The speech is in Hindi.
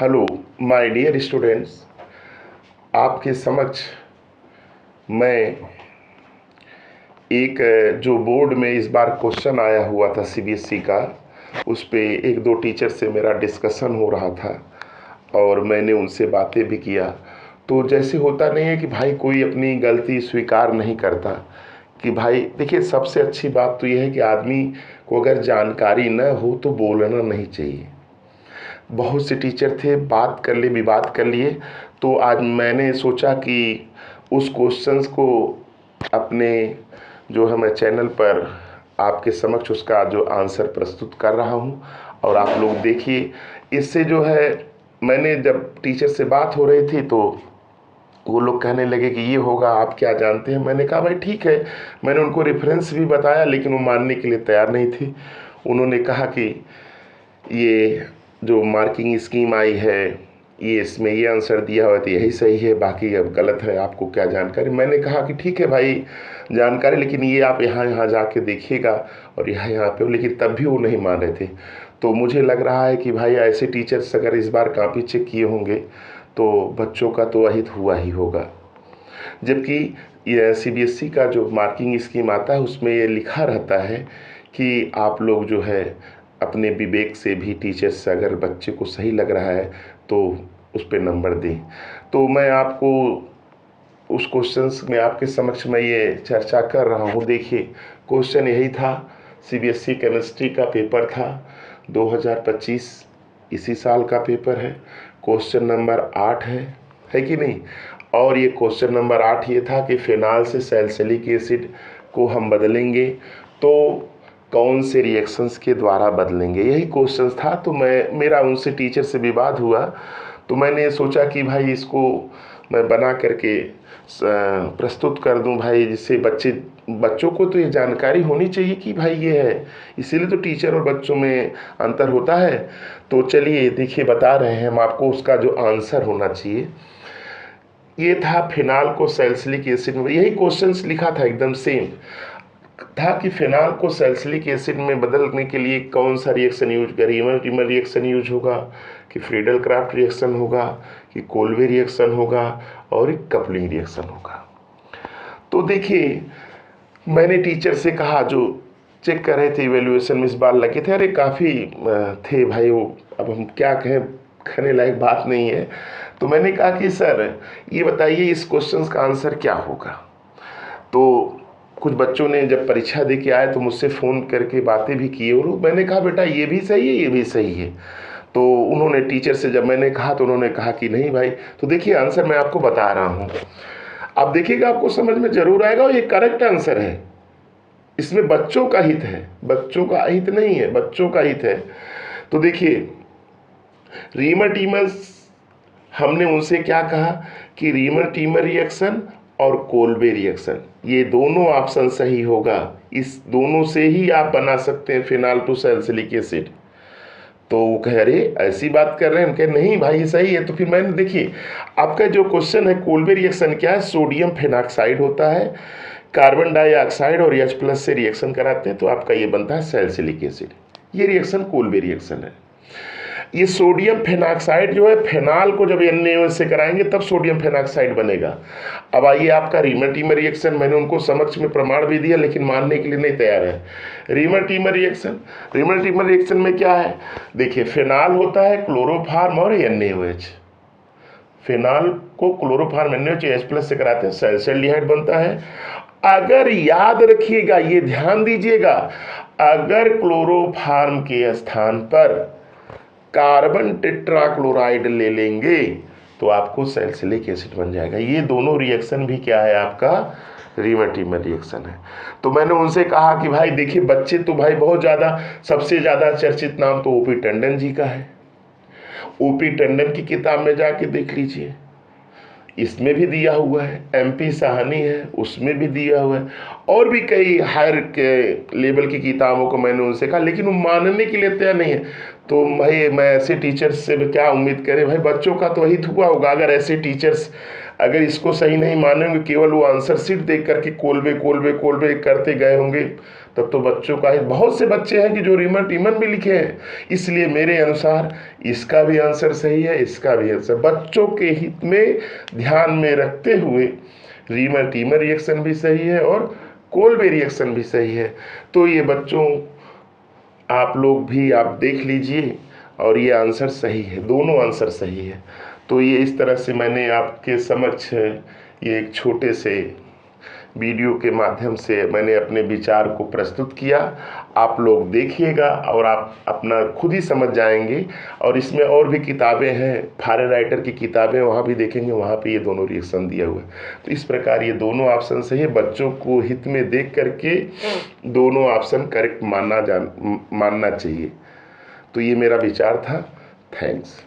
हेलो माय डियर स्टूडेंट्स, आपके समक्ष मैं एक जो बोर्ड में इस बार क्वेश्चन आया हुआ था सीबीएसई का, उस पे एक दो टीचर से मेरा डिस्कशन हो रहा था और मैंने उनसे बातें भी किया। तो जैसे होता नहीं है कि भाई कोई अपनी गलती स्वीकार नहीं करता कि भाई देखिए, सबसे अच्छी बात तो यह है कि आदमी को अगर जानकारी न हो तो बोलना नहीं चाहिए। बहुत से टीचर थे, बात कर लिए, विवाद कर लिए। तो आज मैंने सोचा कि उस क्वेश्चंस को अपने जो है मैं चैनल पर आपके समक्ष उसका जो आंसर प्रस्तुत कर रहा हूँ और आप लोग देखिए। इससे जो है, मैंने जब टीचर से बात हो रही थी तो वो लोग कहने लगे कि ये होगा, आप क्या जानते हैं। मैंने कहा भाई ठीक है, मैंने उनको रेफरेंस भी बताया लेकिन वो मानने के लिए तैयार नहीं थी। उन्होंने कहा कि ये जो मार्किंग स्कीम आई है, ये इसमें ये आंसर दिया हुआ है तो यही सही है, बाकी अब गलत है, आपको क्या जानकारी। मैंने कहा कि ठीक है भाई जानकारी, लेकिन ये आप यहाँ यहाँ जाके देखिएगा और यहाँ यहाँ पे, लेकिन तब भी वो नहीं मान रहे थे। तो मुझे लग रहा है कि भाई ऐसे टीचर्स अगर इस बार कॉपी चेक किए होंगे तो बच्चों का तो अहित हुआ ही होगा। जबकि ये सीबीएसई का जो मार्किंग स्कीम आता है उसमें ये लिखा रहता है कि आप लोग जो है अपने विवेक से भी टीचर्स से अगर बच्चे को सही लग रहा है तो उस पर नंबर दें। तो मैं आपको उस क्वेश्चंस में आपके समक्ष में ये चर्चा कर रहा हूँ। देखिए क्वेश्चन यही था, सीबीएसई केमिस्ट्री का पेपर था 2025, इसी साल का पेपर है। क्वेश्चन नंबर 8 है कि नहीं। और ये क्वेश्चन नंबर 8 ये था कि फिनाल से सैलिसिलिक एसिड को हम बदलेंगे तो कौन से रिएक्शंस के द्वारा बदलेंगे, यही क्वेश्चन था। तो मेरा उनसे टीचर से विवाद हुआ तो मैंने सोचा कि भाई इसको मैं बना करके प्रस्तुत कर दूं भाई, जिससे बच्चों को तो ये जानकारी होनी चाहिए कि भाई ये है। इसीलिए तो टीचर और बच्चों में अंतर होता है। तो चलिए देखिए, बता रहे हैं हम आपको, उसका जो आंसर होना चाहिए ये था फिनाल को सैलिसिलिक एसिड में, यही क्वेश्चंस लिखा था एकदम सेम था कि फिनाल को सैलिसिलिक एसिड में बदलने के लिए कौन सा रिएक्शन यूज करें, रीमर रिएक्शन यूज होगा कि फ्रीडल क्राफ्ट रिएक्शन होगा कि कोल्वे रिएक्शन होगा और एक कपलिंग रिएक्शन होगा। तो देखिए मैंने टीचर से कहा, जो चेक कर रहे थे इवेल्युएशन में इस बार लगे थे, अरे काफ़ी थे भाई वो, अब हम क्या कहें, कहने लायक बात नहीं है। तो मैंने कहा कि सर ये बताइए इस क्वेश्चन का आंसर क्या होगा। तो कुछ बच्चों ने जब परीक्षा दे के आए तो मुझसे फ़ोन करके बातें भी की और मैंने कहा बेटा ये भी सही है, ये भी सही है। तो उन्होंने टीचर से जब मैंने कहा तो उन्होंने कहा कि नहीं भाई। तो देखिए आंसर मैं आपको बता रहा हूँ, आप देखिएगा आपको समझ में जरूर आएगा और ये करेक्ट आंसर है। इसमें बच्चों का हित है, बच्चों का अहित नहीं है, बच्चों का हित है। तो देखिए रीमर टीमर्स, हमने उनसे क्या कहा कि रीमर टीमर रिएक्शन और कोल्बे रिएक्शन, ये दोनों ऑप्शन सही होगा। इस दोनों से ही आप बना सकते हैं फिनाल टू सैलिसिलिक एसिड। तो वो कह रहे ऐसी बात कर रहे हैं, हम कह नहीं भाई सही है। तो फिर मैंने देखिए आपका जो क्वेश्चन है कोल्बे रिएक्शन क्या है, सोडियम फेनॉक्साइड होता है, कार्बन डाइऑक्साइड और H+ से रिएक्शन कराते हैं तो आपका ये बनता है सैलिसिलिक एसिड। ये रिएक्शन कोल्बे रिएक्शन है। ये सोडियम फेनॉक्साइड जो है, फेनॉल को जब NaOH से कराएंगे तब सोडियम फेनॉक्साइड बनेगा। अब आइए आपका रीमर टीमर रिएक्शन, मैंने उनको समक्ष में प्रमाण भी दिया लेकिन मानने के लिए नहीं तैयार है। रीमर टीमर रिएक्शन में क्या है, देखिए फेनॉल होता है क्लोरोफार्म और NaOH। फेनॉल को क्लोरोफार्म NaOH H+ से कराते हैं, सैलिसिल्डिहाइड बनता है। अगर याद रखिएगा, ये ध्यान दीजिएगा, अगर क्लोरोफार्म के स्थान पर कार्बन टेट्राक्लोराइड ले लेंगे तो आपको सैलिसिलिक एसिड बन जाएगा। ये दोनों रिएक्शन भी क्या है, आपका रीमर टीमर रिएक्शन है। तो मैंने उनसे कहा कि भाई देखिए बच्चे तो भाई बहुत ज़्यादा, सबसे ज़्यादा चर्चित नाम तो ओपी टंडन जी का है। ओपी टंडन की किताब में जाके देख लीजिए, इसमें भी दिया हुआ है। MP साहनी है, उसमें भी दिया हुआ है, और भी कई हायर के लेवल की किताबों को मैंने उनसे कहा लेकिन वो मानने के लिए तैयार नहीं है। तो भाई मैं ऐसे टीचर्स से क्या उम्मीद करें, भाई बच्चों का तो हित हुआ होगा अगर ऐसे टीचर्स अगर इसको सही नहीं मानेंगे, केवल वो आंसर शीट देख करके कोलबे कोलबे कोलबे करते गए होंगे, तब तो बच्चों का ही बहुत से बच्चे हैं कि जो रीमन टीमन भी लिखे हैं। इसलिए मेरे अनुसार इसका भी आंसर सही है, इसका भी आंसर, बच्चों के हित में ध्यान में रखते हुए रीमन टीमन रिएक्शन भी सही है और कोलबे रिएक्शन भी सही है। तो ये बच्चों आप लोग भी आप देख लीजिए, और ये आंसर सही है, दोनों आंसर सही है। तो ये इस तरह से मैंने आपके समक्ष ये एक छोटे से वीडियो के माध्यम से मैंने अपने विचार को प्रस्तुत किया। आप लोग देखिएगा और आप अपना खुद ही समझ जाएंगे। और इसमें और भी किताबें हैं, फॉरेन राइटर की किताबें, वहाँ भी देखेंगे, वहाँ पे ये दोनों रिएक्शन दिया हुआ है। तो इस प्रकार ये दोनों ऑप्शन सही है, बच्चों को हित में देख करके दोनों ऑप्शन करेक्ट मानना चाहिए। तो ये मेरा विचार था। थैंक्स।